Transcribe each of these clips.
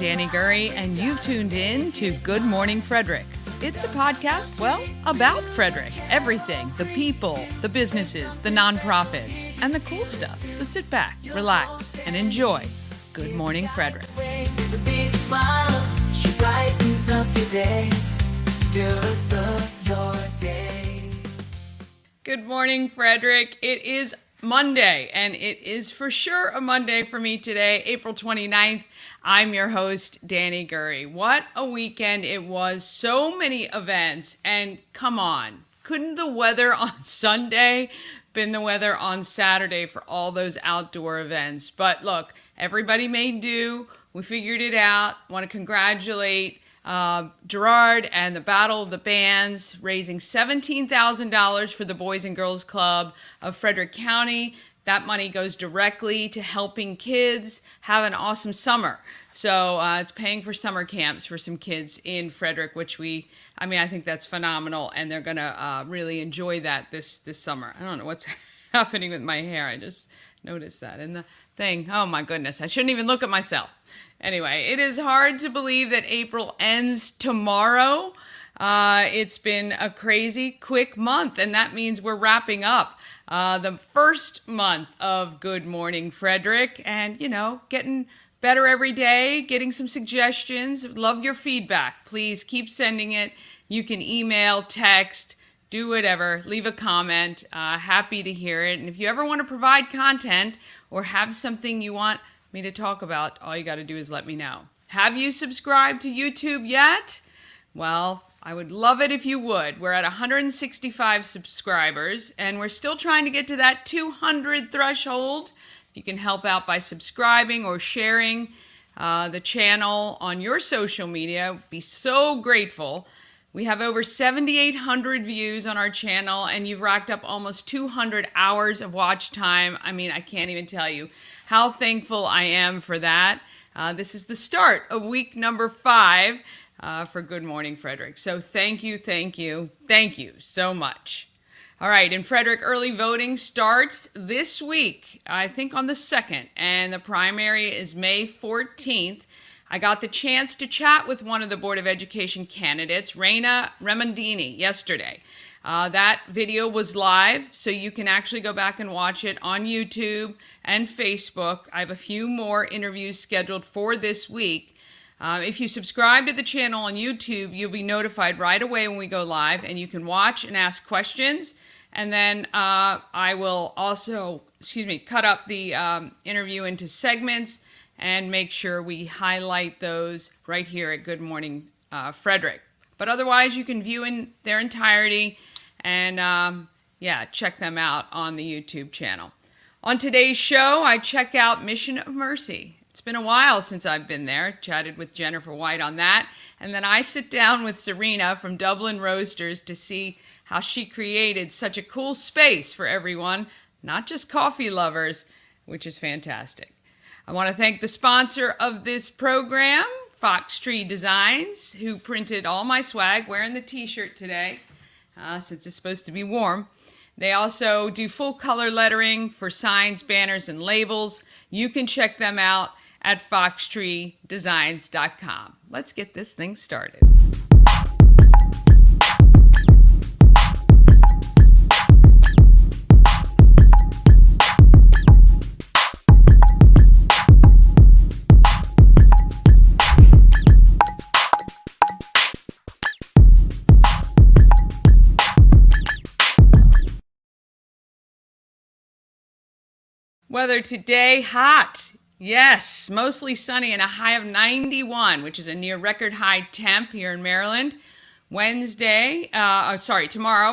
Danny Gurry, and you've tuned in to Good Morning Frederick. It's a podcast, well, about Frederick. Everything, the people, the businesses, the nonprofits, and the cool stuff. So sit back, relax, and enjoy Good Morning Frederick. Good morning, Frederick. It is Monday, and it is for sure a Monday for me today, April 29th. I'm your host, Danny Gurry. What a weekend it was. So many events, and come on, couldn't the weather on Sunday been the weather on Saturday for all those outdoor events? But look, everybody made do. We figured it out. Want to congratulate Gerard and the Battle of the Bands, raising $17,000 for the Boys and Girls Club of Frederick County. That money goes directly to helping kids have an awesome summer. So it's paying for summer camps for some kids in Frederick, which I think that's phenomenal, and they're going to really enjoy that this summer. I don't know what's happening with my hair. I just noticed that in the thing. Oh my goodness, I shouldn't even look at myself. Anyway, it is hard to believe that April ends tomorrow. It's been a crazy quick month, and that means we're wrapping up the first month of Good Morning Frederick, and, getting better every day, getting some suggestions. Love your feedback. Please keep sending it. You can email, text, do whatever, leave a comment. Happy to hear it. And if you ever want to provide content or have something you want me to talk about, all you got to do is let me know. Have you subscribed to YouTube yet? Well, I would love it if you would. We're at 165 subscribers, and we're still trying to get to that 200 threshold. You can help out by subscribing or sharing the channel on your social media. Be so grateful. We have over 7,800 views on our channel, and you've racked up almost 200 hours of watch time. I can't even tell you how thankful I am for that. This is the start of week number 5 for Good Morning Frederick. So thank you so much. All right, in Frederick, early voting starts this week, I think on the 2nd, and the primary is May 14th. I got the chance to chat with one of the Board of Education candidates, Serina Roy, yesterday. That video was live, so you can actually go back and watch it on YouTube and Facebook. I have a few more interviews scheduled for this week. If you subscribe to the channel on YouTube, you'll be notified right away when we go live, and you can watch and ask questions. And then I will also, cut up the interview into segments and make sure we highlight those right here at Good Morning Frederick. But otherwise, you can view in their entirety and, check them out on the YouTube channel. On today's show, I check out Mission of Mercy. It's been a while since I've been there. Chatted with Jennifer White on that. And then I sit down with Serina from Dublin Roasters to see how she created such a cool space for everyone, not just coffee lovers, which is fantastic. I want to thank the sponsor of this program, Fox Tree Designs, who printed all my swag, wearing the t-shirt today, since it's supposed to be warm. They also do full color lettering for signs, banners, and labels. You can check them out at foxtreedesigns.com. Let's get this thing started. Weather today, hot. Yes, mostly sunny and a high of 91, which is a near record high temp here in Maryland. Tomorrow,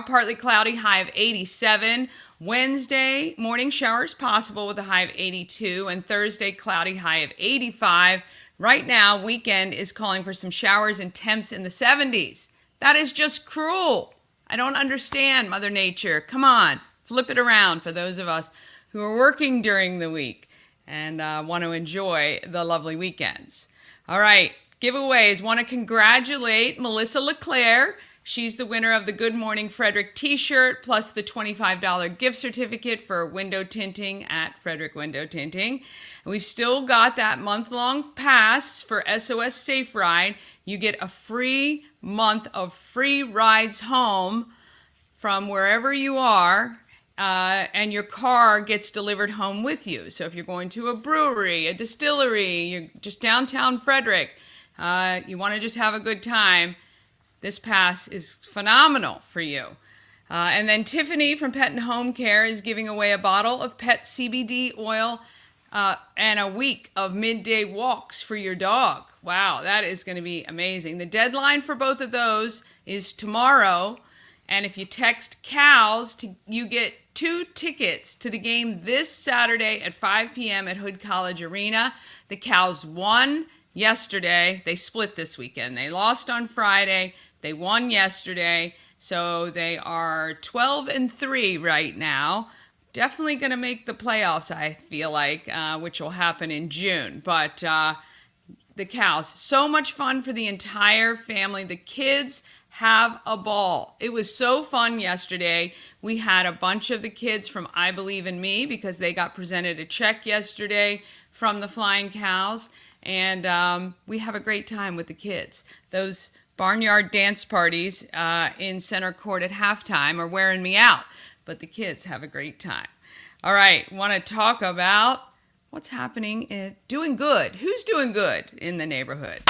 partly cloudy, high of 87. Wednesday, morning showers possible with a high of 82. And Thursday, cloudy, high of 85. Right now, weekend is calling for some showers and temps in the 70s. That is just cruel. I don't understand, Mother Nature. Come on, flip it around for those of us who are working during the week and want to enjoy the lovely weekends. All right, giveaways. Want to congratulate Melissa LeClaire She's the winner of the Good Morning Frederick t-shirt, plus the $25 gift certificate for window tinting at Frederick Window Tinting. And we've still got that month-long pass for SOS Safe Ride. You get a free month of free rides home from wherever you are, and your car gets delivered home with you. So if you're going to a brewery, a distillery, you're just downtown Frederick, you want to just have a good time, this pass is phenomenal for you. And then Tiffany from Pet and Home Care is giving away a bottle of pet CBD oil and a week of midday walks for your dog. Wow, that is going to be amazing. The deadline for both of those is tomorrow. And if you text COWS, you get 2 tickets to the game this Saturday at 5 p.m. at Hood College Arena. The Cows won yesterday. They split this weekend. They lost on Friday. They won yesterday. So they are 12-3 right now. Definitely going to make the playoffs, I feel like, which will happen in June. But the Cows, so much fun for the entire family. The kids have a ball. It was so fun yesterday. We had a bunch of the kids from I Believe in Me because they got presented a check yesterday from the Flying Cows. And we have a great time with the kids. Those barnyard dance parties in center court at halftime are wearing me out, but the kids have a great time. All right, want to talk about what's happening doing good. Who's doing good in the neighborhood?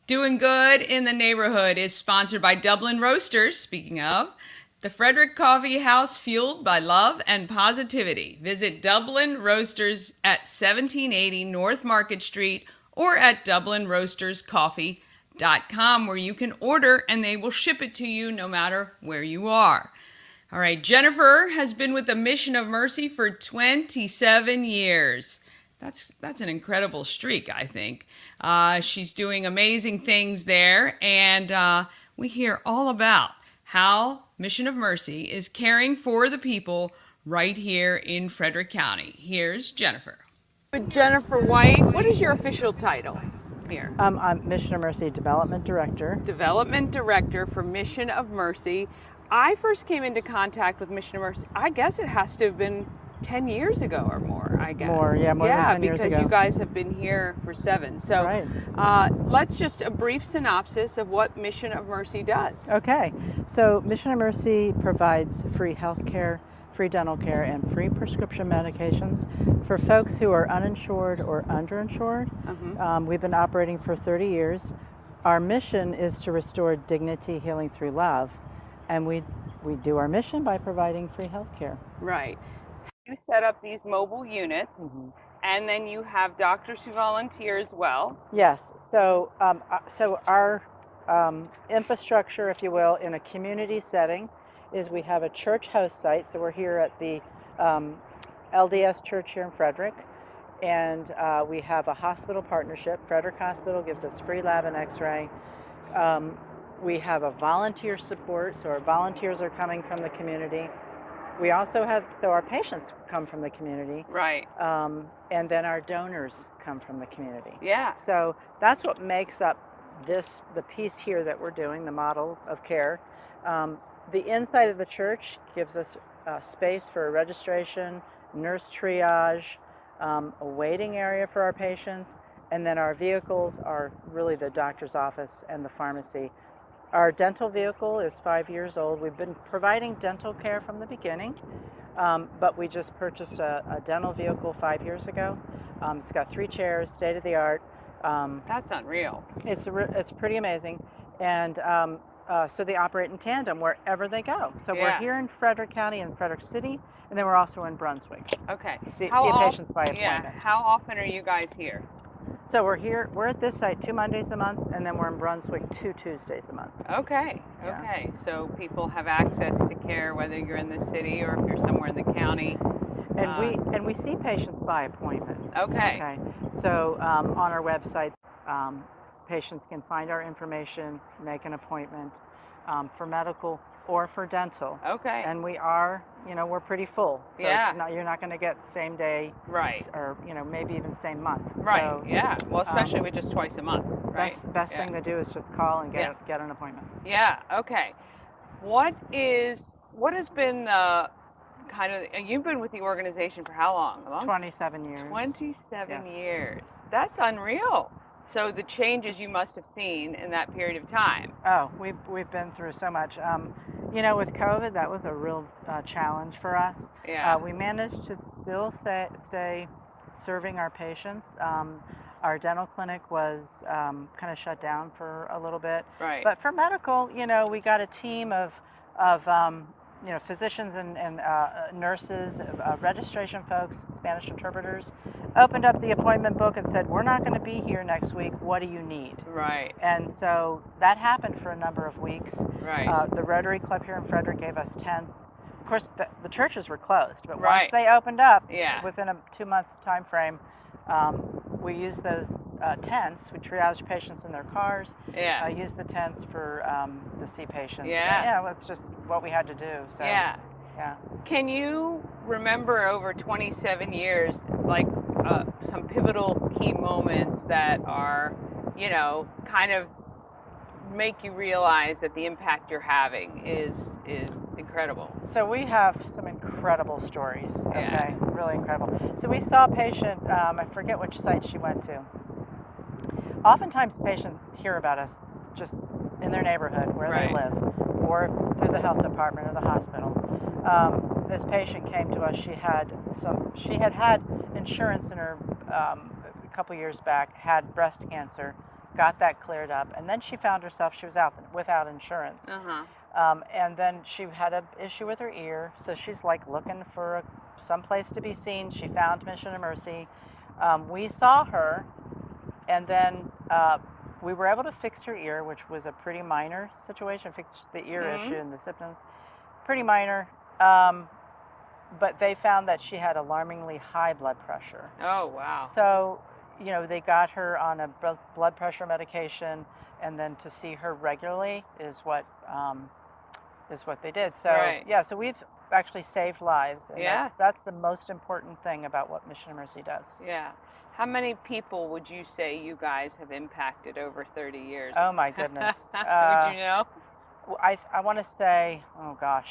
Doing Good in the Neighborhood is sponsored by Dublin Roasters, speaking of. The Frederick Coffee House, fueled by love and positivity. Visit Dublin Roasters at 1780 North Market Street or at dublinroasterscoffee.com, where you can order and they will ship it to you no matter where you are. All right, Jennifer has been with the Mission of Mercy for 27 years. That's an incredible streak, I think. She's doing amazing things there, and we hear all about how Mission of Mercy is caring for the people right here in Frederick County. Here's Jennifer. Jennifer White, what is your official title here? I'm Mission of Mercy Development Director. Development Director for Mission of Mercy. I first came into contact with Mission of Mercy, I guess it has to have been 10 years ago or more, I guess. More than 10 years ago. Because you guys have been here for 7. So right. Let's just a brief synopsis of what Mission of Mercy does. Okay, so Mission of Mercy provides free health care, free dental care, and free prescription medications for folks who are uninsured or underinsured. We've been operating for 30 years. Our mission is to restore dignity, healing through love, and we do our mission by providing free health care. Right. You set up these mobile units, and then you have doctors who volunteer as well. Yes. So, our infrastructure, if you will, in a community setting, is we have a church host site. So we're here at the LDS Church here in Frederick, and we have a hospital partnership. Frederick Hospital gives us free lab and X-ray. We have a volunteer support, so our volunteers are coming from the community. We also have, so our patients come from the community. Right. And then our donors come from the community. Yeah. So that's what makes up the piece here that we're doing, the model of care. The inside of the church gives us space for registration, nurse triage, a waiting area for our patients, and then our vehicles are really the doctor's office and the pharmacy. Our dental vehicle is 5 years old. We've been providing dental care from the beginning, but we just purchased a dental vehicle 5 years ago. It's got 3 chairs, state of the art. That's unreal. It's pretty amazing, and so they operate in tandem wherever they go. So we're here in Frederick County and Frederick City, and then we're also in Brunswick. Okay. See patients by appointment. Yeah. How often are you guys here? So we're at this site 2 Mondays a month, and then we're in Brunswick 2 Tuesdays a month. Okay. Yeah. Okay. So people have access to care whether you're in the city or if you're somewhere in the county. And we see patients by appointment. Okay. Okay. So on our website, patients can find our information, make an appointment for medical or for dental. Okay. And we are, we're pretty full. So Yeah. it's not, you're not going to get same day, Right. or maybe even same month. Right. So, Yeah. Well, especially with just twice a month, right? best thing to do is just call and Yeah. get an appointment. Yeah. Okay. What has been kind of, you've been with the organization for how long? A long 27 years. 27 Yes. years. That's unreal. So the changes you must have seen in that period of time. Oh, we've been through so much. With COVID, that was a real challenge for us. Yeah. We managed to still stay serving our patients. Our dental clinic was kind of shut down for a little bit. Right. But for medical, we got a team of physicians and nurses, registration folks, Spanish interpreters, opened up the appointment book and said, we're not going to be here next week. What do you need? Right. And so that happened for a number of weeks. Right. The Rotary Club here in Frederick gave us tents. Of course, the churches were closed, but Right. once they opened up, Yeah. within a 2-month time frame, we used those tents. We triage patients in their cars. Yeah. Use the tents for to see patients. Yeah. It's just what we had to do. So, Yeah. yeah. Can you remember over 27 years, like some pivotal key moments that are, kind of make you realize that the impact you're having is incredible? So we have some incredible stories. Okay, Yeah. really incredible. So we saw a patient. I forget which site she went to. Oftentimes, patients hear about us just in their neighborhood where Right. they live, or through the health department or the hospital. This patient came to us. She had insurance in her a couple years back, had breast cancer, got that cleared up, and then she found herself, she was out without insurance. And then she had an issue with her ear, so she's like looking for some place to be seen. She found Mission of Mercy. We saw her, and then we were able to fix her ear, which was a pretty minor situation, fix the ear issue and the symptoms. Pretty minor. But they found that she had alarmingly high blood pressure. Oh, wow. So, they got her on a blood pressure medication, and then to see her regularly is what they did. So, Right. yeah, so we've actually saved lives. And Yes. that's the most important thing about what Mission of Mercy does. Yeah. How many people would you say you guys have impacted over 30 years? Oh, my goodness. Would you know? I want to say,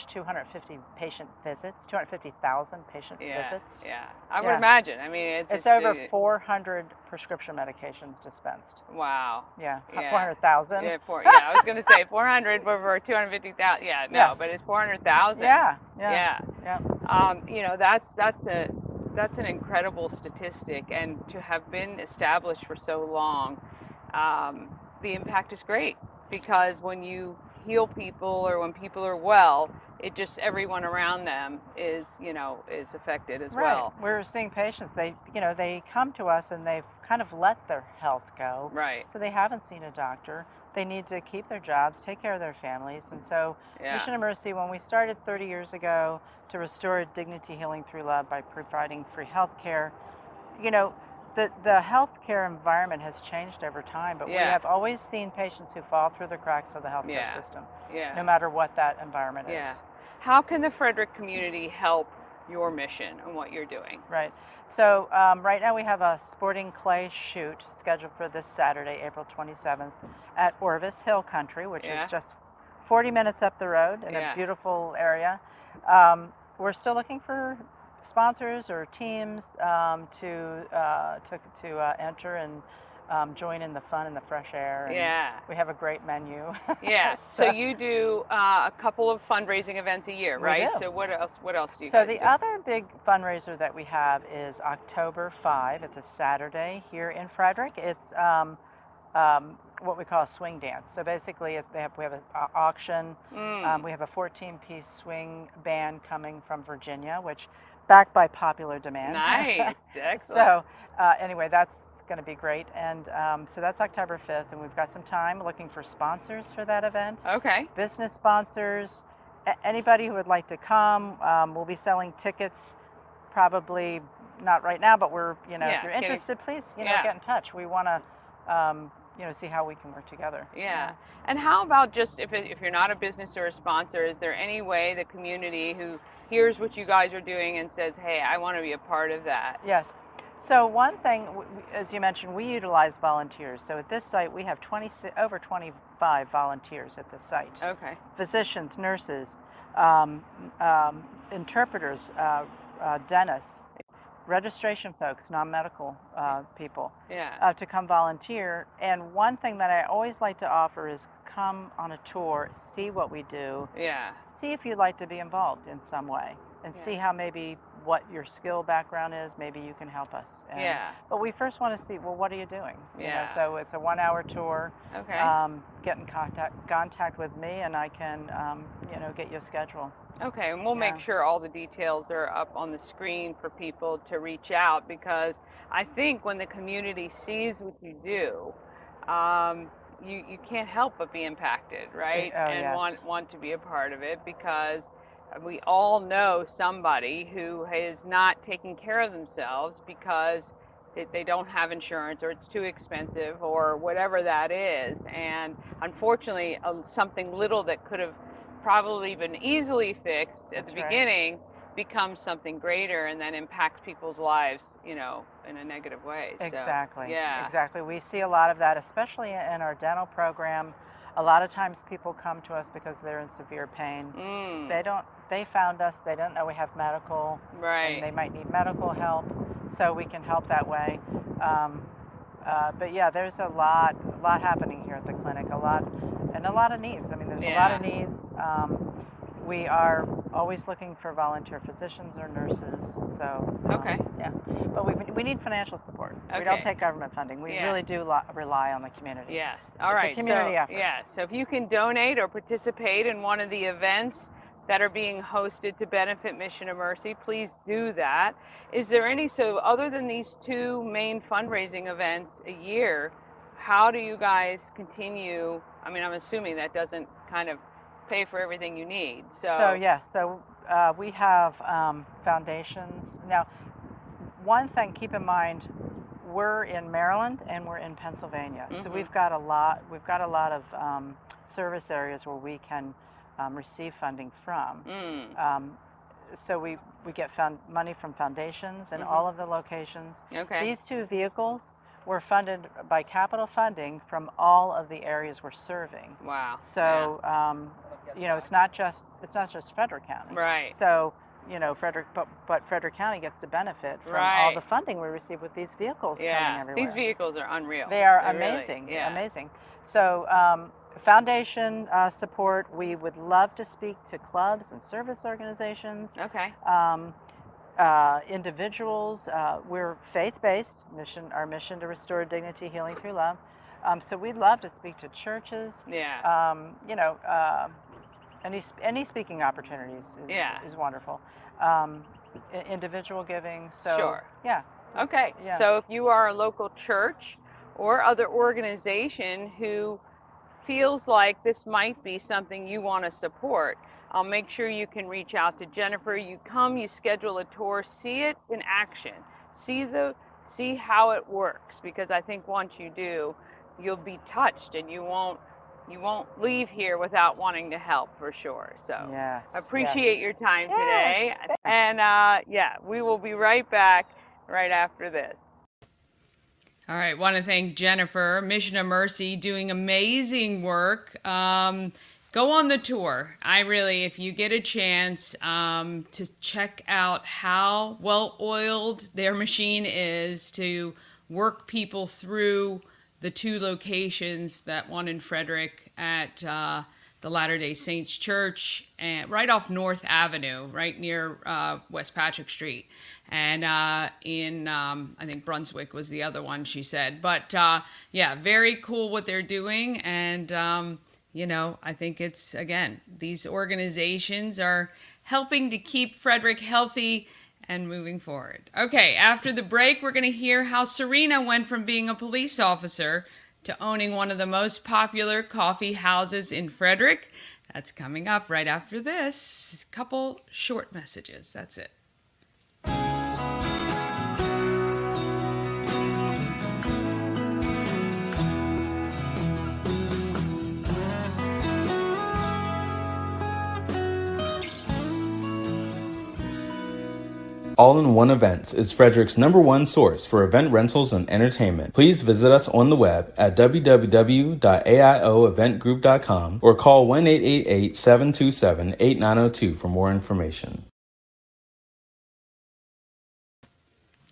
250 patient visits, 250,000 patient visits. Yeah. I would Yeah. imagine. I mean, It's over 400 prescription medications dispensed. Wow. Yeah, Yeah. 400,000. Yeah, I was going to say 400 over 250,000. Yeah, no, Yes. but it's 400,000. Yeah. Yeah. That's an incredible statistic, and to have been established for so long, the impact is great, because when you heal people or when people are well, it just, everyone around them is affected as well. We're seeing patients, they come to us and they've kind of let their health go. Right. So they haven't seen a doctor. They need to keep their jobs, take care of their families. And so Mission of Mercy, when we started 30 years ago to restore dignity, healing through love by providing free health care, the healthcare environment has changed over time, but we have always seen patients who fall through the cracks of the healthcare system, no matter what that environment is. How can the Frederick community help your mission and what you're doing? Right. So right now we have a sporting clay shoot scheduled for this Saturday, April 27th, at Orvis Hill Country, which is just 40 minutes up the road in a beautiful area. We're still looking for sponsors or teams to enter and join in the fun and the fresh air. And we have a great menu. So you do a couple of fundraising events a year, right? do. So what else do you So guys the do? other big fundraiser that we have is October 5. It's a Saturday here in Frederick. It's what we call a swing dance. So basically we have an auction. We have a 14-piece swing band coming from Virginia, which backed by popular demand. Nice. Excellent. So anyway, that's going to be great. And so that's October 5th, and we've got some time looking for sponsors for that event. Okay. Business sponsors, anybody who would like to come. We'll be selling tickets, probably not right now, but we're, if you're interested, please, get in touch. We want to, see how we can work together. Yeah. And how about just if you're not a business or a sponsor, is there any way the community who hears what you guys are doing and says, hey, I want to be a part of that? Yes. So one thing, as you mentioned, we utilize volunteers. So at this site, we have over 25 volunteers at the site. Okay. Physicians, nurses, interpreters, dentists, registration folks, non-medical people, to come volunteer. And one thing that I always like to offer is come on a tour, see what we do, see if you'd like to be involved in some way, and see how maybe what your skill background is, maybe you can help us. But we first want to see, well, what are you doing? So it's a 1-hour tour. Okay. Get in contact with me, and I can, get you a schedule. Okay, and we'll make sure all the details are up on the screen for people to reach out, because I think when the community sees what you do, you can't help but be impacted, right? Want to be a part of it, because we all know somebody who is not taking care of themselves because they don't have insurance, or it's too expensive, or whatever that is. And unfortunately, something little that could have probably been easily fixed at the beginning becomes something greater, and then impacts people's lives, in a negative way. Exactly. So, Exactly. We see a lot of that, especially in our dental program. A lot of times people come to us because they're in severe pain. They found us, they don't know we have medical, and they might need medical help, so we can help that way. But yeah, there's a lot happening here at the clinic, a lot of needs. I mean, there's a lot of needs. We are always looking for volunteer physicians or nurses. So but we need financial support. We don't take government funding. We really do rely on the community. Yes. All right. It's a community effort. Yeah. So if you can donate or participate in one of the events that are being hosted to benefit Mission of Mercy, please do that. Is there so other than these two main fundraising events a year, how do you guys continue? I mean, I'm assuming that doesn't kind of pay for everything you need. So we have foundations. Now, one thing, keep in mind, we're in Maryland and we're in Pennsylvania. So we've got a lot of service areas where we can receive funding from. So we get money from foundations in all of the locations. These two vehicles were funded by capital funding from all of the areas we're serving. Wow. So it's not just Frederick County. Right. So Frederick, but Frederick County gets to benefit from all the funding we receive with these vehicles coming everywhere. These vehicles are unreal. They are amazing. Amazing. So foundation support. We would love to speak to clubs and service organizations. Individuals. We're faith-based. Our mission to restore dignity, healing through love. So we'd love to speak to churches. Any speaking opportunities is wonderful. Individual giving. So Okay. So if you are a local church or other organization who feels like this might be something you want to support, I'll make sure you can reach out to Jennifer. You schedule a tour, see it in action, see how it works, because I think once you do, you'll be touched, and you won't leave here without wanting to help, for sure. So appreciate your time today. And we will be right back right after this. All right, want to thank Jennifer, Mission of Mercy, doing amazing work. Go on the tour. If you get a chance to check out how well-oiled their machine is to work people through the two locations, that one in Frederick at the Latter-day Saints Church, and right off North Avenue, right near West Patrick Street. And in, I think Brunswick was the other one she said. But very cool what they're doing. And, I think it's, again, these organizations are helping to keep Frederick healthy and moving forward. Okay, after the break, we're going to hear how Serina went from being a police officer to owning one of the most popular coffee houses in Frederick. That's coming up right after this. A couple short messages. That's it. All-in-One Events is Frederick's #1 source for event rentals and entertainment. Please visit us on the web at www.aioeventgroup.com or call 1-888-727-8902 for more information.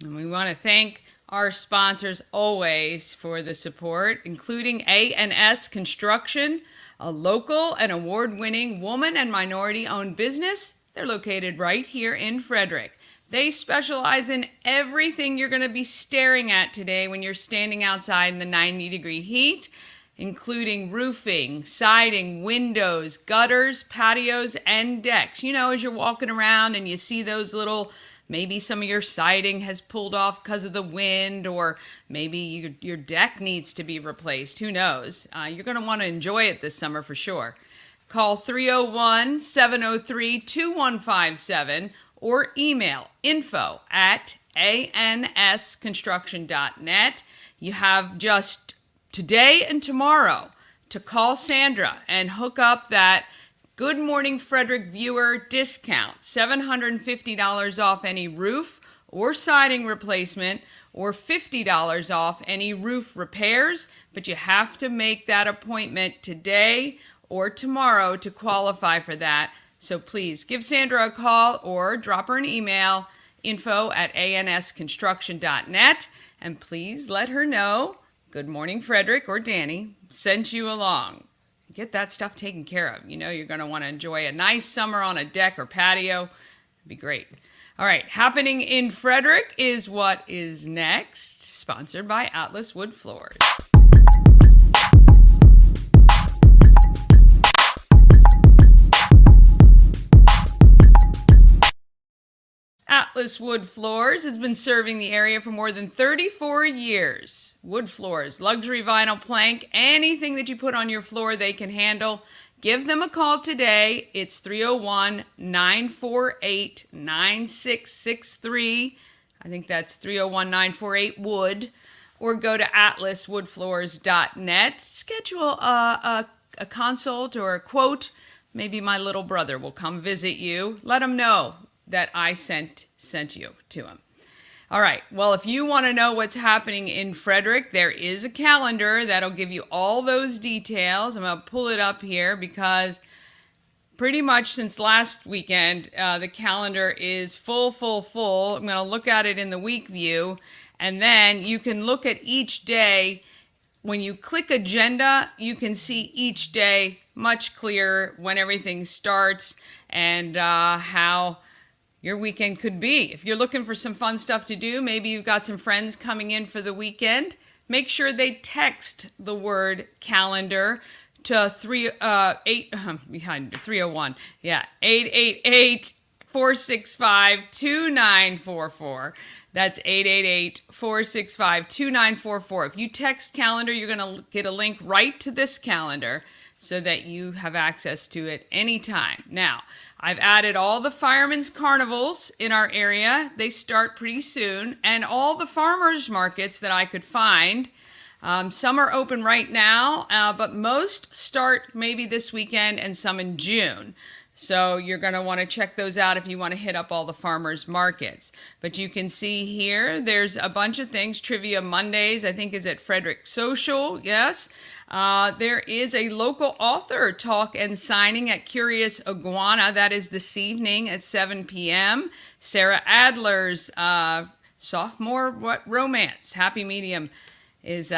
And we want to thank our sponsors always for the support, including A&S Construction, a local and award-winning woman and minority-owned business. They're located right here in Frederick. They specialize in everything you're going to be staring at today when you're standing outside in the 90-degree heat, including roofing, siding, windows, gutters, patios, and decks. You know, as you're walking around and you see those little, maybe some of your siding has pulled off because of the wind, or maybe your deck needs to be replaced. Who knows? You're going to want to enjoy it this summer for sure. Call 301-703-2157 or email info@ansconstruction.net. You have just today and tomorrow to call Sandra and hook up that Good Morning Frederick viewer discount. $750 off any roof or siding replacement, or $50 off any roof repairs, but you have to make that appointment today or tomorrow to qualify for that. So please give Sandra a call or drop her an email, info@ansconstruction.net, and please let her know Good Morning Frederick or Danny sent you along. Get that stuff taken care of. You know you're going to want to enjoy a nice summer on a deck or patio. It'd be great. All right, happening in Frederick is what is next, sponsored by Atlas Wood Floors. Atlas Wood Floors has been serving the area for more than 34 years. Wood floors, luxury vinyl plank, anything that you put on your floor they can handle. Give them a call today. It's 301-948-9663. I think that's 301-948-WOOD. Or go to atlaswoodfloors.net. Schedule a consult or a quote. Maybe my little brother will come visit you. Let him know that I sent you to him. All right, well, if you want to know what's happening in Frederick, there is a calendar that'll give you all those details. I'm going to pull it up here because pretty much since last weekend, the calendar is full. I'm going to look at it in the week view, and then you can look at each day. When you click agenda, you can see each day much clearer when everything starts and how your weekend could be. If you're looking for some fun stuff to do, maybe you've got some friends coming in for the weekend, make sure they text the word calendar to 301. Yeah, 888-465-2944. That's 888-465-2944. If you text calendar, you're going to get a link right to this calendar so that you have access to it anytime. Now, I've added all the firemen's carnivals in our area. They start pretty soon. And all the farmers markets that I could find. Some are open right now, but most start maybe this weekend and some in June. So you're going to want to check those out if you want to hit up all the farmers markets. But you can see here, there's a bunch of things. Trivia Mondays, I think, is at Frederick Social. Yes. There is a local author talk and signing at Curious Iguana. That is this evening at 7 p.m. Sarah Adler's sophomore romance, Happy Medium, is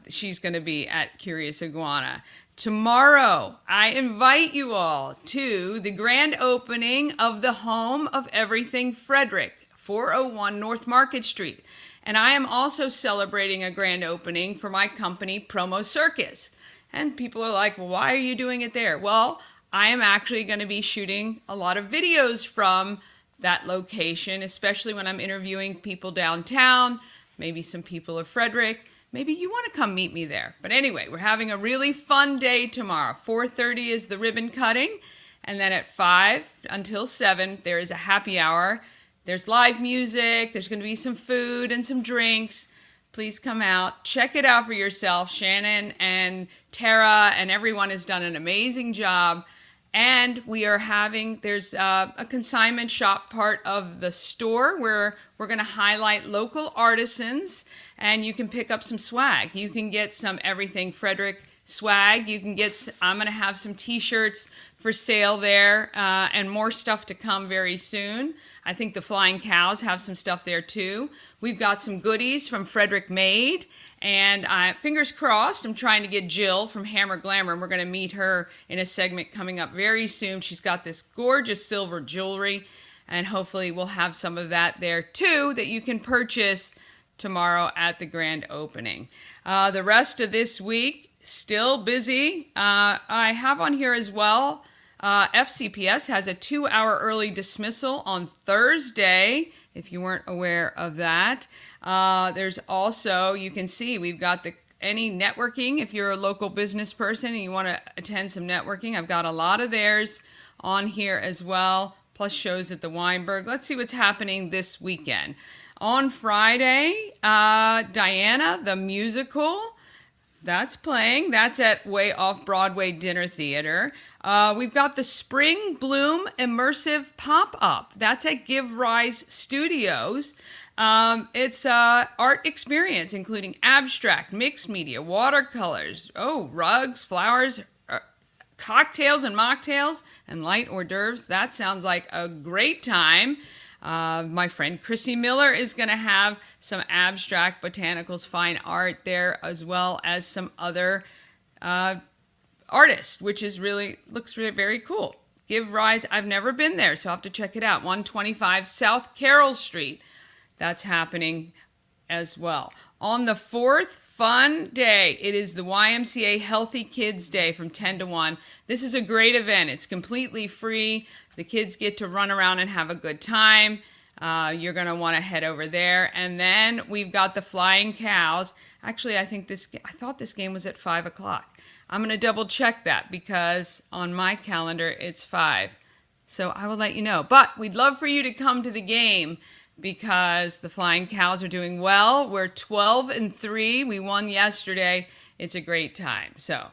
she's going to be at Curious Iguana. Tomorrow, I invite you all to the grand opening of the Home of Everything Frederick, 401 North Market Street. And I am also celebrating a grand opening for my company, Promo Circus. And people are like, well, why are you doing it there? Well, I am actually going to be shooting a lot of videos from that location, especially when I'm interviewing people downtown, maybe some people of Frederick. Maybe you want to come meet me there. But anyway, we're having a really fun day tomorrow. 4:30 is the ribbon cutting. And then at 5 until 7, there is a happy hour. There's live music. There's going to be some food and some drinks. Please come out. Check it out for yourself. Shannon and Tara and everyone has done an amazing job. And there's a consignment shop part of the store where we're going to highlight local artisans, and you can pick up some swag. You can get some everything Frederick swag. I'm going to have some t-shirts for sale there, and more stuff to come very soon. I think the Flying Cows have some stuff there too. We've got some goodies from Frederick Made, and fingers crossed, I'm trying to get Jill from Hammer Glamour, and we're going to meet her in a segment coming up very soon. She's got this gorgeous silver jewelry, and hopefully we'll have some of that there too that you can purchase tomorrow at the grand opening. The rest of this week, still busy. I have on here as well, FCPS has a 2-hour early dismissal on Thursday, if you weren't aware of that. There's also, you can see, we've got any networking. If you're a local business person and you want to attend some networking, I've got a lot of theirs on here as well, plus shows at the Weinberg. Let's see what's happening this weekend. On Friday, Diana, the musical, that's playing. That's at Way Off Broadway Dinner Theater. We've got the Spring Bloom Immersive Pop-Up. That's at Give Rise Studios. It's an art experience including abstract, mixed media, watercolors, rugs, flowers, cocktails and mocktails, and light hors d'oeuvres. That sounds like a great time. My friend Chrissy Miller is going to have some abstract botanicals, fine art there, as well as some other artists, which looks really very cool. Give Rise, I've never been there, so I'll have to check it out. 125 South Carroll Street. That's happening as well. On the 4th, fun day. It is the YMCA Healthy Kids Day from 10 to 1. This is a great event. It's completely free. The kids get to run around and have a good time. You're going to want to head over there. And then we've got the Flying Cows. Actually, I thought this game was at 5 o'clock. I'm going to double check that because on my calendar it's 5. So I will let you know. But we'd love for you to come to the game because the Flying Cows are doing well. We're 12-3. We won yesterday. It's a great time. So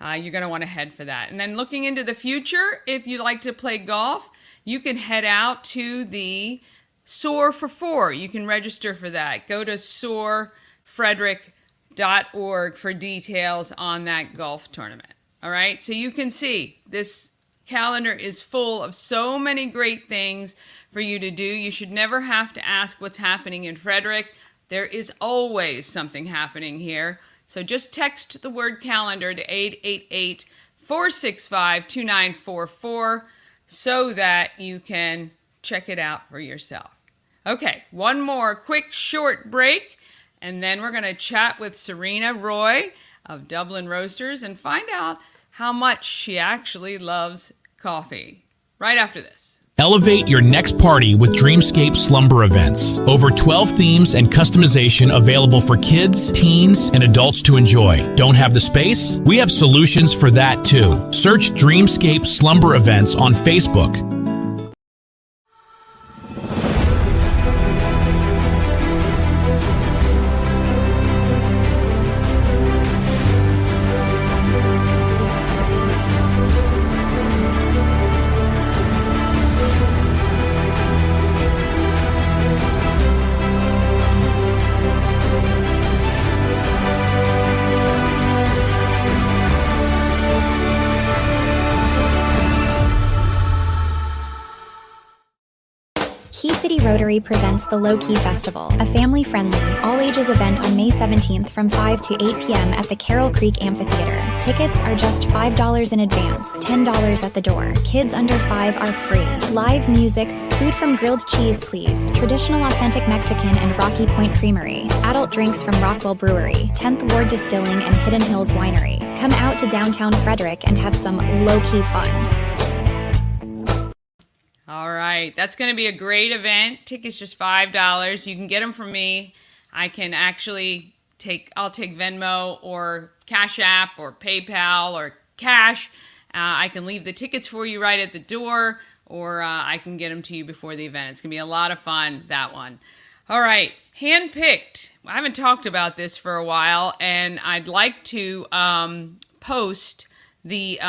you're going to want to head for that. And then looking into the future, if you like to play golf, you can head out to the Soar for 4. You can register for that. Go to soarfrederick.org for details on that golf tournament. All right? So you can see this calendar is full of so many great things for you to do. You should never have to ask what's happening in Frederick. There is always something happening here. So just text the word calendar to 888-465-2944 so that you can check it out for yourself. Okay, one more quick short break, and then we're going to chat with Serina Roy of Dublin Roasters and find out how much she actually loves coffee. Right after this. Elevate your next party with Dreamscape Slumber Events. Over 12 themes and customization available for kids, teens, and adults to enjoy. Don't have the space? We have solutions for that too. Search Dreamscape Slumber Events on Facebook. Rotary presents the Low Key Festival, a family-friendly, all-ages event on May 17th from 5 to 8 p.m. at the Carroll Creek Amphitheater. Tickets are just $5 in advance, $10 at the door. Kids under 5 are free. Live music, food from Grilled Cheese Please, traditional authentic Mexican and Rocky Point Creamery, adult drinks from Rockwell Brewery, 10th Ward Distilling and Hidden Hills Winery. Come out to downtown Frederick and have some low-key fun. All right, that's going to be a great event. Tickets just $5. You can get them from me. I'll take Venmo or Cash App or PayPal or cash. I can leave the tickets for you right at the door, or I can get them to you before the event. It's going to be a lot of fun, that one. All right, handpicked. I haven't talked about this for a while, and I'd like to post the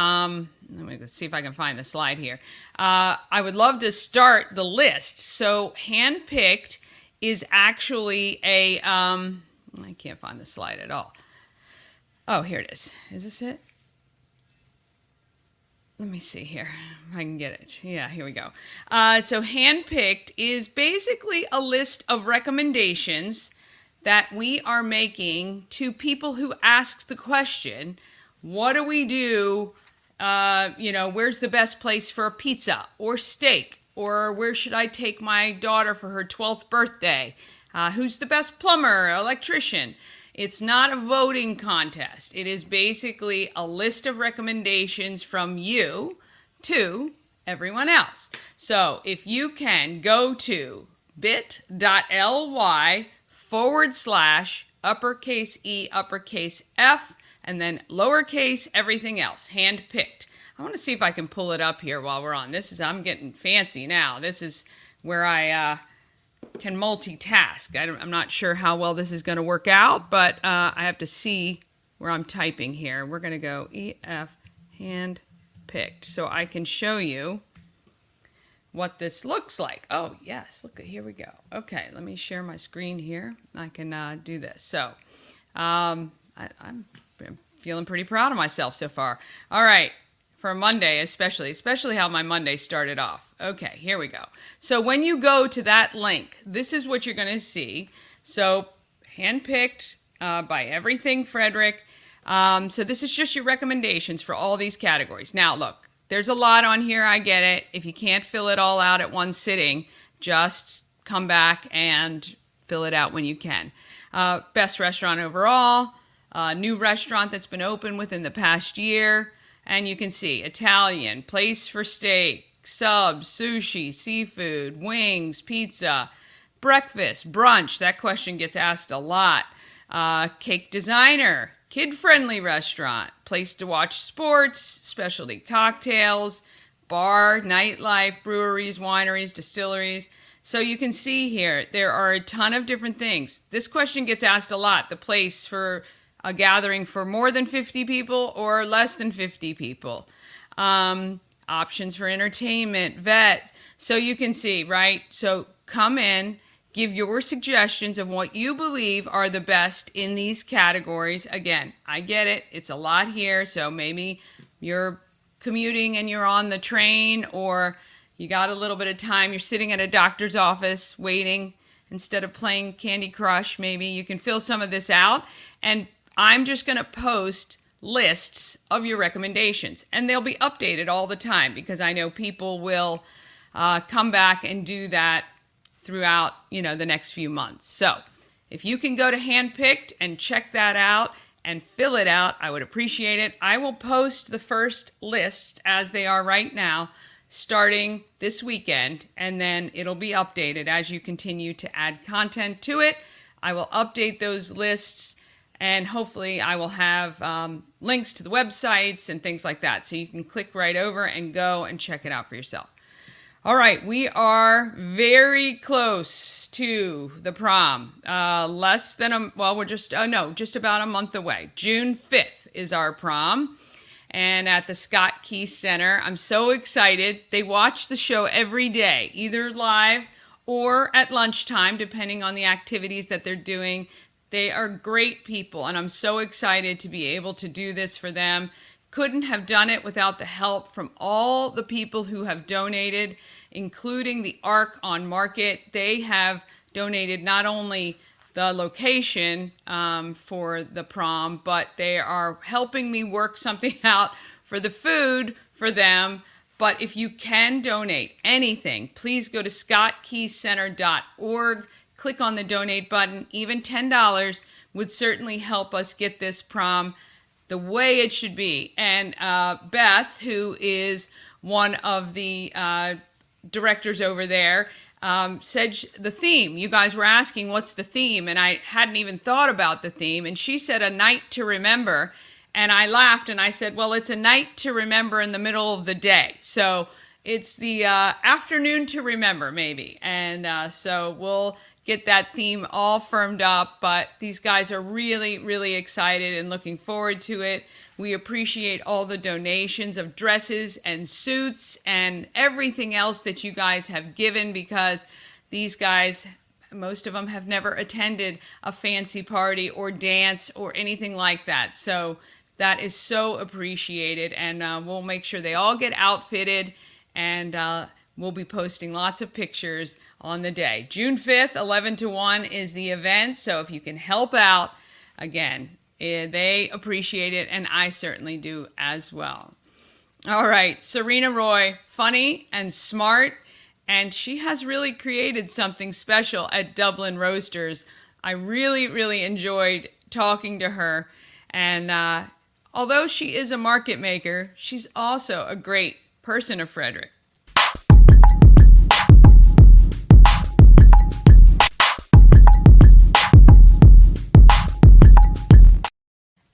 let me see if I can find the slide here. I would love to start the list. So handpicked is actually a, I can't find the slide at all. Oh, here it is. Is this it? Let me see here if I can get it. Yeah, here we go. So handpicked is basically a list of recommendations that we are making to people who ask the question, what do we do? Where's the best place for a pizza or steak? Or where should I take my daughter for her 12th birthday? Who's the best plumber, electrician? It's not a voting contest. It is basically a list of recommendations from you to everyone else. So if you can go to bit.ly/uppercase E, uppercase F, and then lowercase everything else, handpicked. I want to see if I can pull it up here while we're on. I'm getting fancy now. This is where I can multitask. I'm not sure how well this is going to work out, but I have to see where I'm typing here. We're going to go EF handpicked so I can show you what this looks like. Oh, yes. Look, here we go. Okay, let me share my screen here. I can do this. So I'm feeling pretty proud of myself so far. All right. For Monday, especially how my Monday started off. Okay, here we go. So when you go to that link, this is what you're going to see. So handpicked by Everything Frederick. So this is just your recommendations for all these categories. Now, look, there's a lot on here. I get it. If you can't fill it all out at one sitting, just come back and fill it out when you can. Best restaurant overall, new restaurant that's been open within the past year. And you can see Italian, place for steak, subs, sushi, seafood, wings, pizza, breakfast, brunch. That question gets asked a lot. Cake designer, kid-friendly restaurant, place to watch sports, specialty cocktails, bar, nightlife, breweries, wineries, distilleries. So you can see here, there are a ton of different things. This question gets asked a lot. The place for a gathering for more than 50 people or less than 50 people. Options for entertainment, vet. So you can see, right? So come in, give your suggestions of what you believe are the best in these categories. Again, I get it. It's a lot here. So maybe you're commuting and you're on the train, or you got a little bit of time. You're sitting at a doctor's office waiting instead of playing Candy Crush. Maybe you can fill some of this out, and I'm just going to post lists of your recommendations, and they'll be updated all the time because I know people will come back and do that throughout, the next few months. So if you can go to handpicked and check that out and fill it out, I would appreciate it. I will post the first list as they are right now, starting this weekend, and then it'll be updated as you continue to add content to it. I will update those lists, and hopefully I will have links to the websites and things like that. So you can click right over and go and check it out for yourself. All right, we are very close to the prom. Just about a month away. June 5th is our prom. And at the Scott Key Center. I'm so excited. They watch the show every day, either live or at lunchtime, depending on the activities that they're doing. They are great people, and I'm so excited to be able to do this for them. Couldn't have done it without the help from all the people who have donated, including the Arc on Market. They have donated not only the location for the prom, but they are helping me work something out for the food for them. But if you can donate anything, please go to scottkeycenter.org. Click on the donate button. Even $10 would certainly help us get this prom the way it should be. And Beth, who is one of the directors over there, said the theme. You guys were asking, what's the theme? And I hadn't even thought about the theme. And she said, a night to remember. And I laughed and I said, well, it's a night to remember in the middle of the day. So it's the afternoon to remember, maybe. And so we'll get that theme all firmed up, but these guys are really, really excited and looking forward to it. We appreciate all the donations of dresses and suits and everything else that you guys have given, because these guys, most of them have never attended a fancy party or dance or anything like that. So that is so appreciated, and we'll make sure they all get outfitted, and we'll be posting lots of pictures on the day. June 5th, 11 to 1 is the event, so if you can help out, again, they appreciate it, and I certainly do as well. All right, Serina Roy, funny and smart, and she has really created something special at Dublin Roasters. I really, really enjoyed talking to her, and although she is a market maker, she's also a great person of Frederick.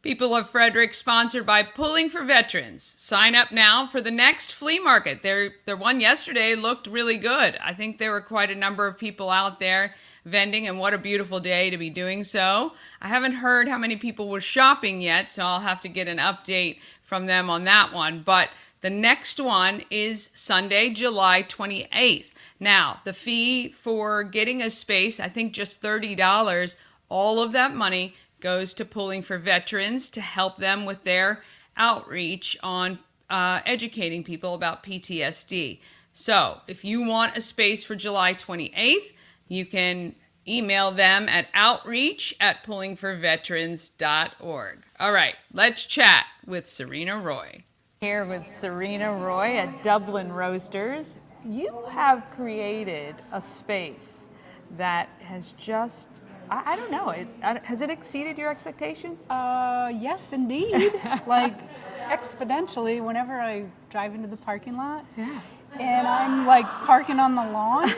People of Frederick, sponsored by Pulling for Veterans. Sign up now for the next flea market. Their one yesterday looked really good. I think there were quite a number of people out there vending, and what a beautiful day to be doing so. I haven't heard how many people were shopping yet, so I'll have to get an update from them on that one. But the next one is Sunday, July 28th. Now, the fee for getting a space, I think just $30. All of that money goes to Pulling for Veterans to help them with their outreach on educating people about PTSD. So if you want a space for July 28th, you can email them at outreach@pullingforveterans.org. All right, let's chat with Serina Roy. Here with Serina Roy at Dublin Roasters. You have created a space that has just, I don't know, has it exceeded your expectations? Yes, indeed. Like exponentially whenever I drive into the parking lot. Yeah. And I'm like parking on the lawn.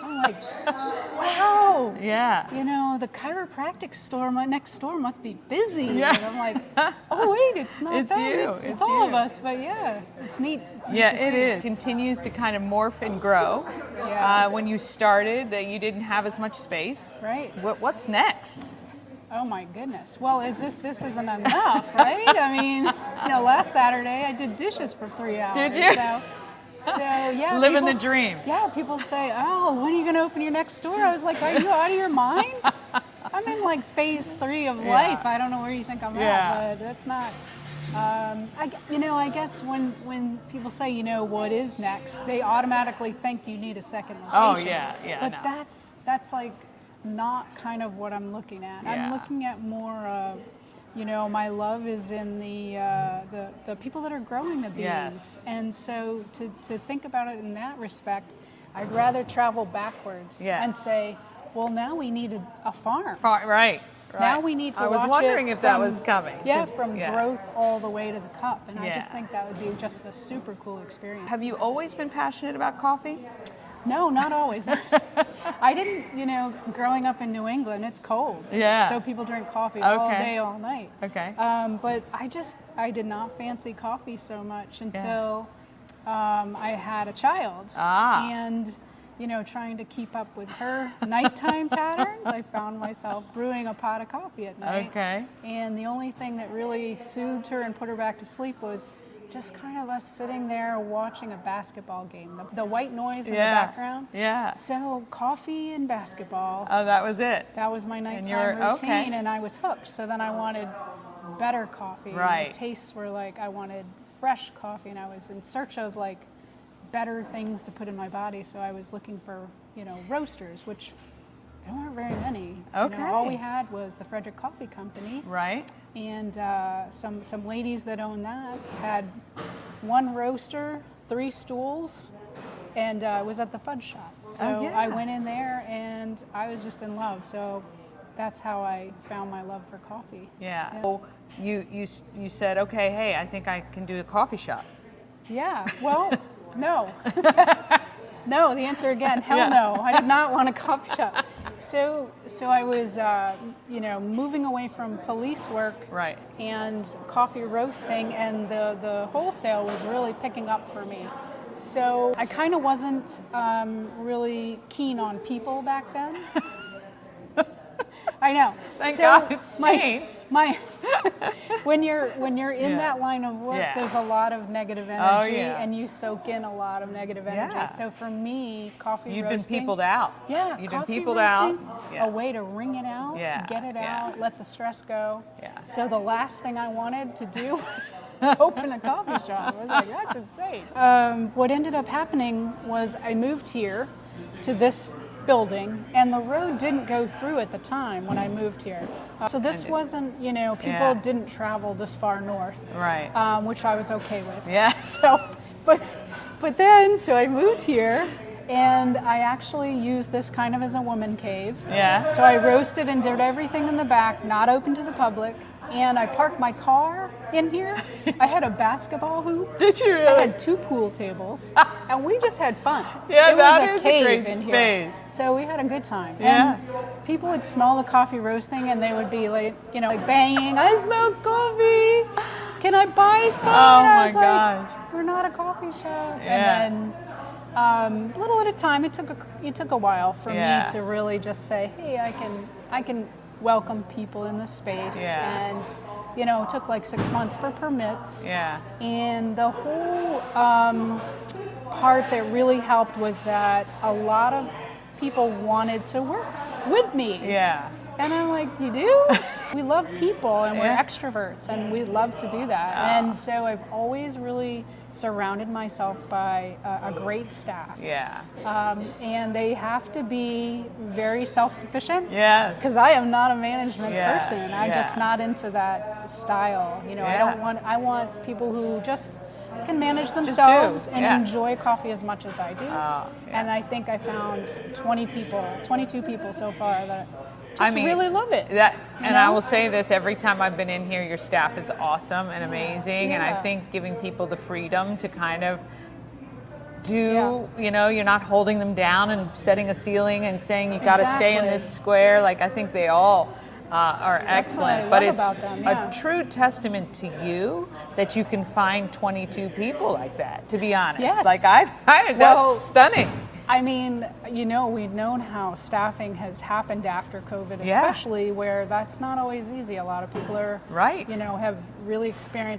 I'm like, wow. Yeah. You know, the chiropractic store next door must be busy. Yeah. And I'm like, oh wait, it's not It's them. you. It's all of us. But yeah, it's neat. It's neat Yeah, to it see. is. Continues to kind of morph and grow. Yeah. When you started, that you didn't have as much space. Right. What's next? Oh my goodness. Well, as if this isn't enough, right? I mean, you know, last Saturday I did dishes for 3 hours. Did you? So yeah, Living people the dream. Yeah, people say, "Oh, when are you going to open your next store?" I was like, "Are you out of your mind? I'm in like phase 3 of life. I don't know where you think I'm at, but that's not." I guess when people say, you know, what is next, they automatically think you need a second location. Oh yeah. But that's like not kind of what I'm looking at. Yeah. I'm looking at more of, you know, my love is in the people that are growing the bees. Yes. And so to think about it in that respect, I'd rather travel backwards and say, well, now we need a farm. Right. Now we need to I was watch wondering it if that from- was coming. Yeah, from Yeah. growth all the way to the cup. And I just Yeah. think that would be just a super cool experience. Have you always been passionate about coffee? No, not always. I didn't, you know, growing up in New England, it's cold. Yeah. So people drink coffee all Okay. day, all night. Okay. But I did not fancy coffee so much until I had a child. Ah. And, you know, trying to keep up with her nighttime patterns, I found myself brewing a pot of coffee at night. Okay. And the only thing that really soothed her and put her back to sleep was just kind of us sitting there watching a basketball game. The white noise in the background. Yeah. So coffee and basketball. Oh, that was it. That was my nighttime you're- routine, okay. and I was hooked. So then I wanted better coffee. And Right. the tastes were like, I wanted fresh coffee, and I was in search of like better things to put in my body. So I was looking for, you know, roasters, which there weren't very many. You know, Okay. all we had was the Frederick Coffee Company. Right. And some ladies that own that had one roaster, 3 stools, and it was at the fudge shop. So Oh, yeah. I went in there and I was just in love. So that's how I found my love for coffee. Yeah. So you said, okay, hey, I think I can do a coffee shop. Yeah, well, no. No, the answer again, hell Yeah. no. I did not want a coffee shop. So I was, you know, moving away from police work Right. and coffee roasting, and the wholesale was really picking up for me. So I kind of wasn't really keen on people back then. I know. Thank So God it's changed. When you're in that line of work, there's a lot of negative energy, and you soak in a lot of negative energy. Yeah. So for me, coffee You've roasting. been peopled out. Yeah, You've been coffee peopled roasting, out. Yeah. a way to wring it out, get it out, let the stress go. Yeah. So the last thing I wanted to do was open a coffee shop. I was like, that's insane. What ended up happening was I moved here to this building, and the road didn't go through at the time when I moved here. So this wasn't, people didn't travel this far north, Right. which I was okay with. Yeah. So, but then, so I moved here, and I actually used this kind of as a woman cave. Yeah. So I roasted and did everything in the back, not open to the public. And I parked my car in here. I had a basketball hoop. Did you really? I had 2 pool tables, and we just had fun. Yeah, it that was is a great in here. space. So we had a good time. Yeah. And people would smell the coffee roasting, and they would be like, like banging. I smell coffee. Can I buy some? Oh I my was gosh. like, we're not a coffee shop. Yeah. And then, little at a time, it took a while for Yeah. me to really just say, hey, I can welcome people in this space. Yeah. And it took like 6 months for permits. Yeah. And the whole part that really helped was that a lot of people wanted to work with me. Yeah. And I'm like, you do? We love people, and we're Yeah. extroverts, and we love to do that. And so I've always really surrounded myself by a great staff. Yeah. And they have to be very self-sufficient. Yeah. Because I am not a management Yeah, person. I'm yeah. just not into that style. Yeah. I want people who just can manage do, themselves and yeah. enjoy coffee as much as I do. Yeah. And I think I found 22 people so far that just really love it. I will say this, every time I've been in here, your staff is awesome and amazing. And I Yeah. think giving people the freedom to kind of do, you're not holding them down and setting a ceiling and saying you got to stay in Exactly. this square. Like, I think they all are That's what I excellent. love But it's about them, yeah. a true testament to you that you can find 22 people like that, to be honest. Yes. Like, that's Well, stunning. I mean, we've known how staffing has happened after COVID, Yeah. especially where that's not always easy. A lot of people are, Right. have really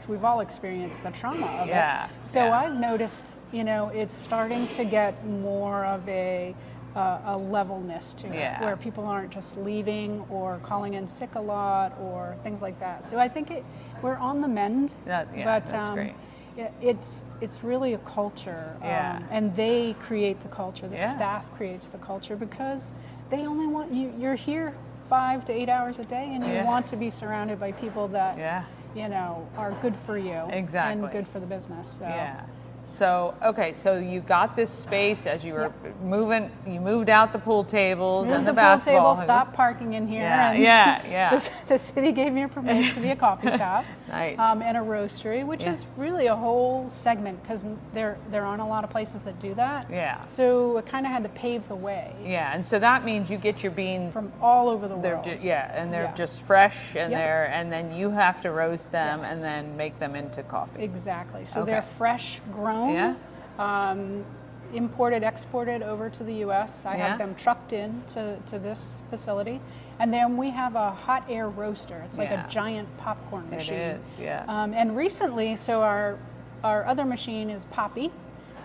we've all experienced the trauma of Yeah, it. So yeah. I've noticed, it's starting to get more of a levelness to it, Yeah. where people aren't just leaving or calling in sick a lot or things like that. So I think we're on the mend. But that's great. It's really a culture, Yeah. and they create the culture. The Yeah. staff creates the culture because they only want you. You're here 5 to 8 hours a day, and you Yeah. want to be surrounded by people that Yeah. are good for you Exactly. and good for the business. So. Yeah. So, okay, so you got this space as you were moving, you moved out the pool tables and the basketball pool table, hoop. stopped parking in here, Yeah, and yeah. the city gave me a permit to be a coffee shop. Nice. And a roastery, which is really a whole segment because there aren't a lot of places that do that. Yeah. So it kind of had to pave the way Yeah, and so that means you get your beans. from all over the They're world. and they're Yeah. just fresh, and Yep. and then you have to roast them Yes. and then make them into coffee. Exactly. So Okay. they're fresh grown. Yeah. Imported, exported over to the U.S. I Yeah. have them trucked in to this facility. And then we have a hot air roaster. It's like Yeah. a giant popcorn It machine. is, yeah. And recently, so our other machine is Poppy,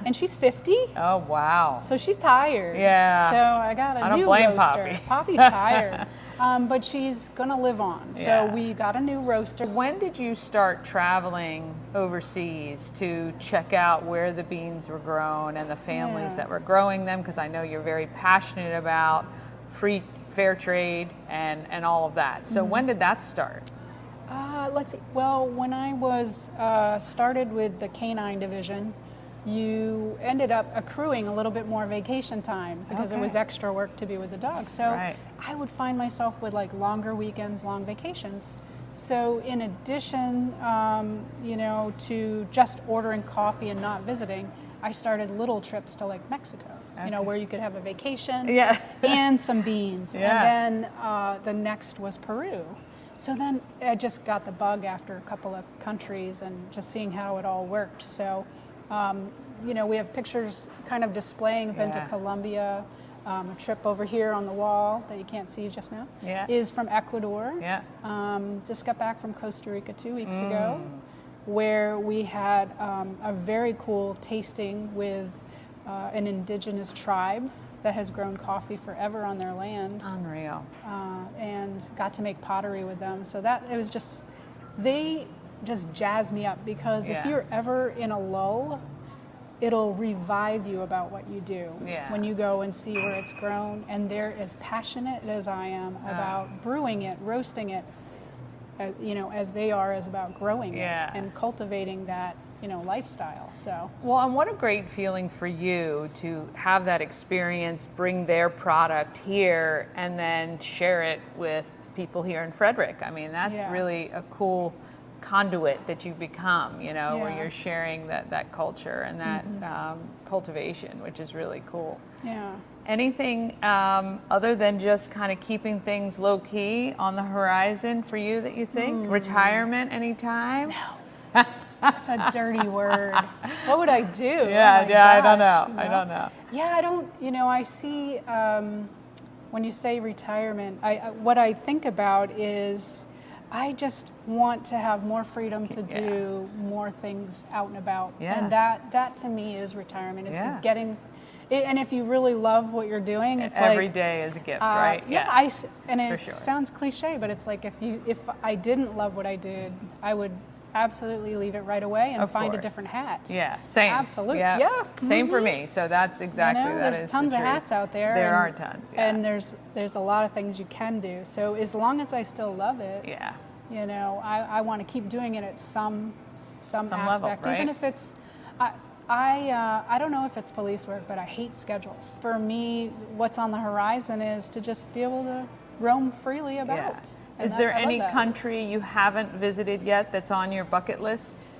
and she's 50. Oh wow. So she's tired. Yeah. So I got a I don't new blame roaster. Poppy. Poppy's tired. But she's gonna live on. So Yeah. we got a new roaster. When did you start traveling overseas to check out where the beans were grown and the families Yeah. that were growing them? Because I know you're very passionate about fair trade and all of that. So Mm-hmm. when did that start? Let's see. Well, when I was started with the canine division, you ended up accruing a little bit more vacation time because it was Okay. extra work to be with the dog. So Right. I would find myself with like longer weekends, long vacations. So in addition, to just ordering coffee and not visiting, I started little trips to like Mexico, Okay. where you could have a vacation Yeah. and some beans. Yeah. And then the next was Peru. So then I just got the bug after a couple of countries and just seeing how it all worked. So, we have pictures kind of displaying, been to Yeah. Colombia, A trip over here on the wall that you can't see just now Yeah. is from Ecuador. Yeah. Just got back from Costa Rica 2 weeks ago, where we had a very cool tasting with an indigenous tribe that has grown coffee forever on their land. Unreal. And got to make pottery with them. So they just jazz me up, because if you're ever in a lull, it'll revive you about what you do. Yeah. When you go and see where it's grown, and they're as passionate as I am about brewing it, roasting it, as they are as about growing it and cultivating that, lifestyle. So. Well, and what a great feeling for you to have that experience, bring their product here, and then share it with people here in Frederick. I mean, that's really a cool conduit that you become, where you're sharing that culture and that cultivation, which is really cool. Yeah. Anything other than just kind of keeping things low key on the horizon for you that you think? Retirement anytime? No. That's a dirty word. What would I do? Yeah, oh my I don't gosh, know. I don't know. Yeah, I don't, I see, when you say retirement, what I think about is I just want to have more freedom to do more things out and about. Yeah. And that to me is retirement, is getting, and if you really love what you're doing, it's every like, day is a gift, right? And it sure. sounds cliche, but it's like if I didn't love what I did, I would absolutely leave it right away and find a different hat. Yeah, same. Absolutely. Yeah. Yeah. Same for me. So that's exactly that there's is tons the of truth. hats out there. There are tons. Yeah. And there's a lot of things you can do. So as long as I still love it, I want to keep doing it at some aspect, level, right? even if it's. I don't know if it's police work, but I hate schedules. For me, what's on the horizon is to just be able to roam freely about. Yeah. And Is there I love any that. country you haven't visited yet that's on your bucket list?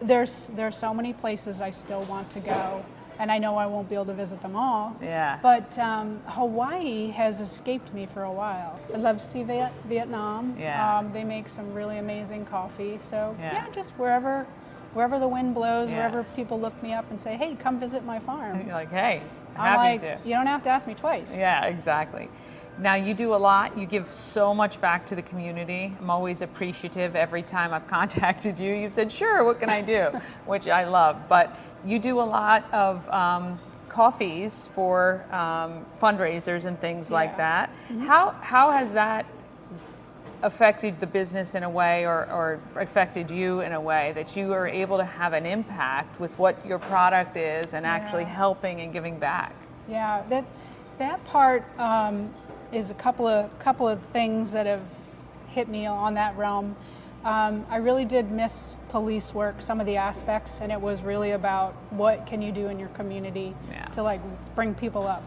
There's so many places I still want to go, and I know I won't be able to visit them all. Yeah. But Hawaii has escaped me for a while. I'd love to see Vietnam. Yeah. They make some really amazing coffee. So Yeah. just wherever the wind blows, Yeah. wherever people look me up and say, "Hey, come visit my farm." You're like, hey, I'm happy like, to. you don't have to ask me twice. Yeah, exactly. Now you do a lot. You give so much back to the community. I'm always appreciative every time I've contacted you. You've said, sure, what can I do? Which I love. But you do a lot of coffees for fundraisers and things like that. Mm-hmm. How has that affected the business in a way, or affected you in a way that you are able to have an impact with what your product is and actually helping and giving back? Yeah, that part is a couple of things that have hit me on that realm. I really did miss police work, some of the aspects, and it was really about what can you do in your community to bring people up,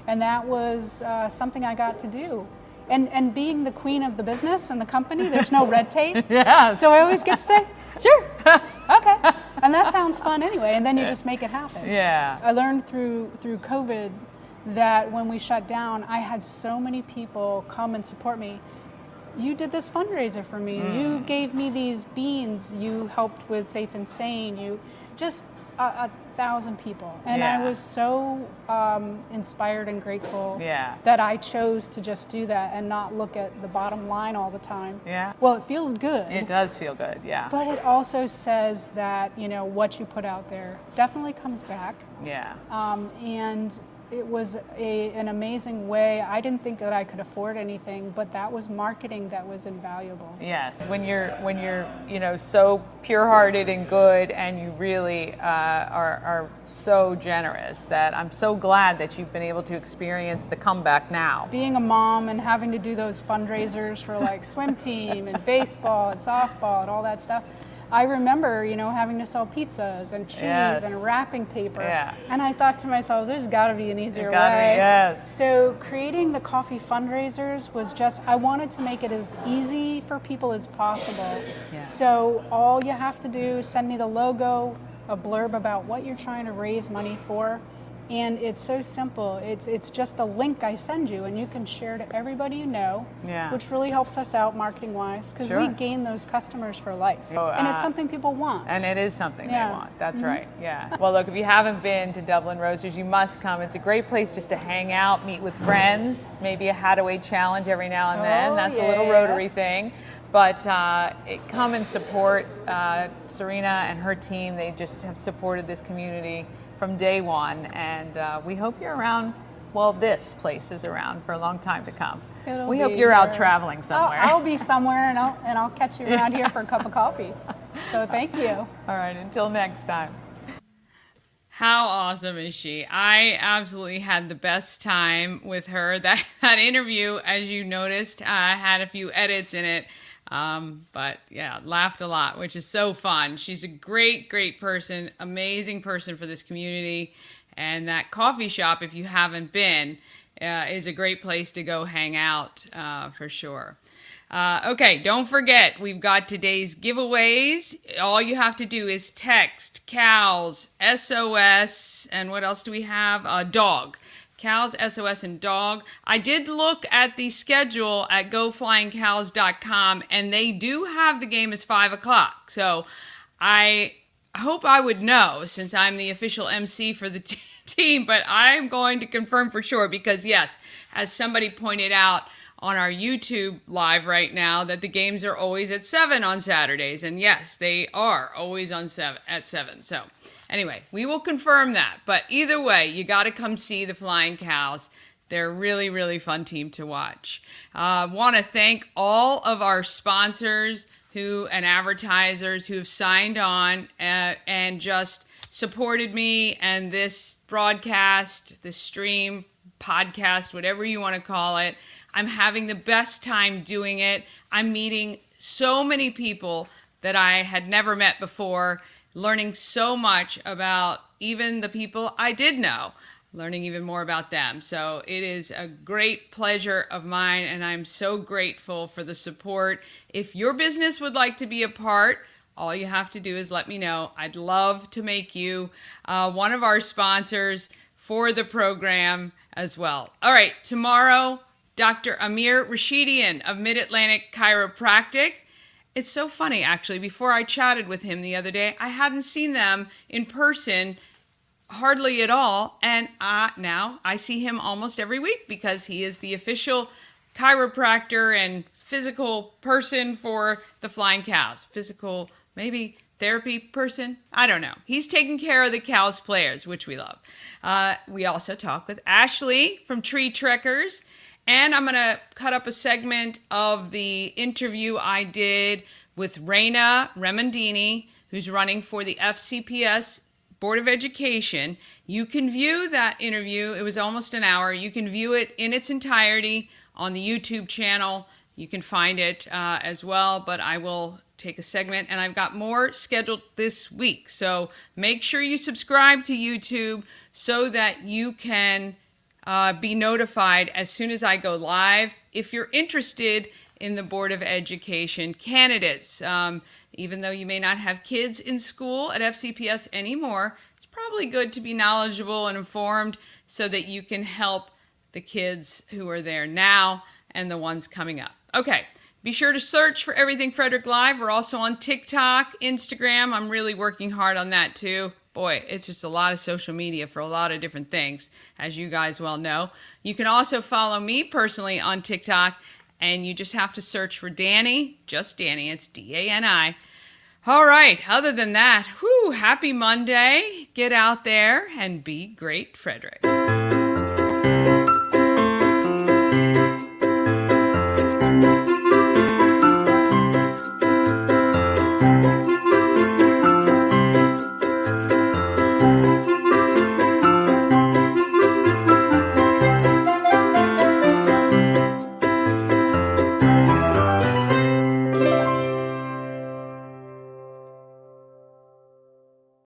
and that was something I got to do. And being the queen of the business and the company, there's no red tape. Yes. So I always get to say, sure, okay, and that sounds fun anyway. And then you just make it happen. Yeah. I learned through COVID that when we shut down, I had so many people come and support me. You did this fundraiser for me. You gave me these beans. You helped with Safe and Sane. You just 1,000 people. And I was so inspired and grateful that I chose to just do that and not look at the bottom line all the time. Yeah. Well, it feels good. It does feel good, yeah. But it also says that, what you put out there definitely comes back. Yeah. And it was an amazing way. I didn't think that I could afford anything, but that was marketing that was invaluable. Yes, when you're so pure-hearted and good, and you really are so generous, that I'm so glad that you've been able to experience the comeback now. Being a mom and having to do those fundraisers for swim team and baseball and softball and all that stuff, I remember, having to sell pizzas and cheese and wrapping paper. Yeah. And I thought to myself, there's got to be an easier Gotta way. be, yes. So creating the coffee fundraisers was I wanted to make it as easy for people as possible. Yeah. So all you have to do is send me the logo, a blurb about what you're trying to raise money for, And it's so simple. It's just a link I send you, and you can share to everybody you know, which really helps us out marketing-wise, because we gain those customers for life. And it's something people want. And it is something they want. That's right. Yeah. Well, look, if you haven't been to Dublin Roasters, you must come. It's a great place just to hang out, meet with friends, maybe a Hadaway challenge every now and then. That's a little Rotary thing. But come and support Serina and her team. They just have supported this community from day one, and we hope you're around. Well, this place is around for a long time to come. We hope you're out traveling somewhere. I'll be somewhere, and I'll catch you around here for a cup of coffee. So thank you. All right, until next time. How awesome is she? I absolutely had the best time with her. That interview, as you noticed, had a few edits in it. But yeah, laughed a lot, which is so fun. She's a great, great person, amazing person for this community. And that coffee shop, if you haven't been, is a great place to go hang out for sure. Okay, don't forget, we've got today's giveaways. All you have to do is text cows, SOS, and what else do we have? Dog. Cows, SOS, and dog. I did look at the schedule at goflyingcows.com, and they do have the game as 5 o'clock. So I hope I would know, since I'm the official MC for the team, but I'm going to confirm for sure, because yes, as somebody pointed out on our YouTube live right now, that the games are always at 7 on Saturdays. And yes, they are always at 7. So anyway, we will confirm that. But either way, you got to come see the Flying Cows. They're a really, really fun team to watch. Want to thank all of our sponsors and advertisers who have signed on and just supported me and this broadcast, this stream, podcast, whatever you want to call it. I'm having the best time doing it. I'm meeting so many people that I had never met before, learning so much about even the people I did know, learning even more about them. So it is a great pleasure of mine, and I'm so grateful for the support. If your business would like to be a part, all you have to do is let me know. I'd love to make you one of our sponsors for the program as well. All right, tomorrow, Dr. Amir Rashidian of Mid-Atlantic Chiropractic. It's so funny, actually. Before I chatted with him the other day, I hadn't seen them in person hardly at all. And now I see him almost every week, because he is the official chiropractor and physical person for the Flying Cows. Physical, maybe therapy person? I don't know. He's taking care of the Cows players, which we love. We also talk with Ashley from Tree Trekkers. And I'm going to cut up a segment of the interview I did with Raina Remondini, who's running for the FCPS Board of Education. You can view that interview. It was almost an hour. You can view it in its entirety on the YouTube channel. You can find it as well, but I will take a segment, and I've got more scheduled this week. So make sure you subscribe to YouTube so that you can be notified as soon as I go live. If you're interested in the Board of Education candidates, even though you may not have kids in school at FCPS anymore, it's probably good to be knowledgeable and informed so that you can help the kids who are there now and the ones coming up. Okay, be sure to search for Everything Frederick Live. We're also on TikTok, Instagram. I'm really working hard on that too. Boy, it's just a lot of social media for a lot of different things, as you guys well know. You can also follow me personally on TikTok, and you just have to search for Danny, just Danny. It's D-A-N-I. All right, other than that, happy Monday. Get out there and be great, Frederick.